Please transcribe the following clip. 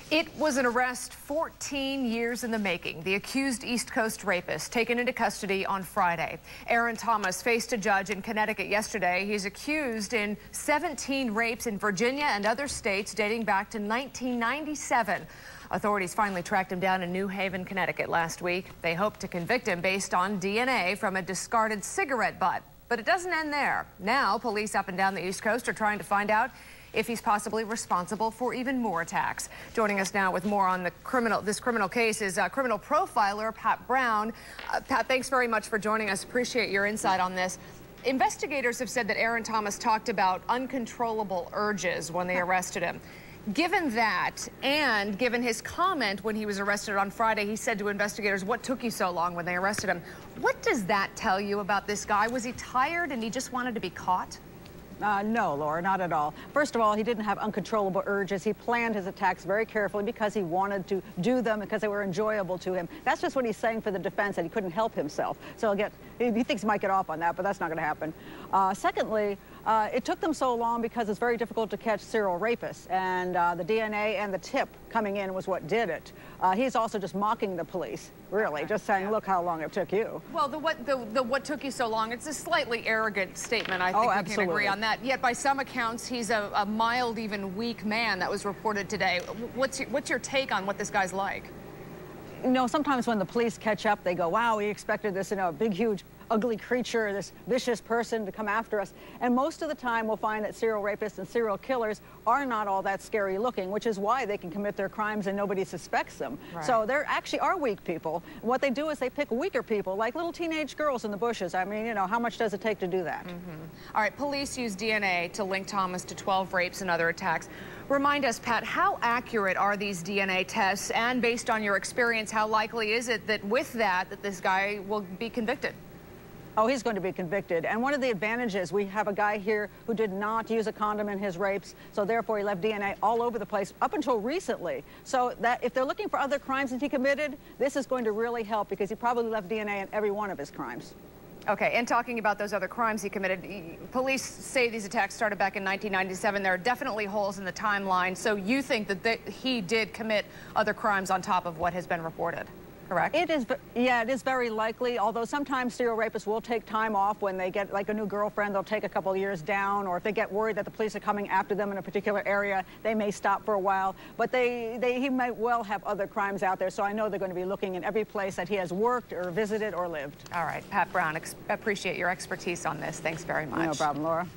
It was an arrest 14 years in the making. The accused East Coast rapist taken into custody on Friday. Aaron Thomas faced a judge in Connecticut yesterday. He's accused in 17 rapes in Virginia and other states dating back to 1997. Authorities finally tracked him down in New Haven, Connecticut last week. They hope to convict him based on DNA from a discarded cigarette butt. But it doesn't end there. Now, police up and down the East Coast are trying to find out if he's possibly responsible for even more attacks. Joining us now with more on this criminal case is criminal profiler Pat Brown. Pat, thanks very much for joining us. Appreciate your insight on this. Investigators have said that Aaron Thomas talked about uncontrollable urges when they arrested him. Given that, and given his comment when he was arrested on Friday, he said to investigators, "What took you so long?" when they arrested him. What does that tell you about this guy? Was he tired and he just wanted to be caught? No, Laura, not at all. First of all, he didn't have uncontrollable urges. He planned his attacks very carefully because he wanted to do them because they were enjoyable to him. That's just what he's saying for the defense, that he couldn't help himself. So again, he thinks he might get off on that, but that's not going to happen. Secondly, it took them so long because it's very difficult to catch serial rapists, and the DNA and the tip coming in was what did it. He's also just mocking the police, really, just saying, look how long it took you. Well, the what took you so long, it's a slightly arrogant statement. I think we can agree on that. Yet by some accounts, he's a mild, even weak man. That was reported today. What's your take on what this guy's like? You know, sometimes when the police catch up, they go, wow, we expected this, you know, big, huge, ugly creature, this vicious person to come after us. And most of the time, we'll find that serial rapists and serial killers are not all that scary looking, which is why they can commit their crimes and nobody suspects them. Right. So there actually are weak people. What they do is they pick weaker people, like little teenage girls in the bushes. I mean, you know, how much does it take to do that? All right, police use DNA to link Thomas to 12 rapes and other attacks. Remind us, Pat, how accurate are these DNA tests? And based on your experience, how likely is it that with that this guy will be convicted? Oh, he's going to be convicted. And one of the advantages, we have a guy here who did not use a condom in his rapes, so therefore he left DNA all over the place up until recently. So that if they're looking for other crimes that he committed, this is going to really help because he probably left DNA in every one of his crimes. Okay, and talking about those other crimes he committed, police say these attacks started back in 1997. There are definitely holes in the timeline. So you think that he did commit other crimes on top of what has been reported, correct? It is, yeah, it is very likely, although sometimes serial rapists will take time off when they get like a new girlfriend. They'll take a couple of years down, or if they get worried that the police are coming after them in a particular area, they may stop for a while. But he might well have other crimes out there, so I know they're going to be looking in every place that he has worked or visited or lived. All right, Pat Brown, appreciate your expertise on this. Thanks very much. No problem, Laura.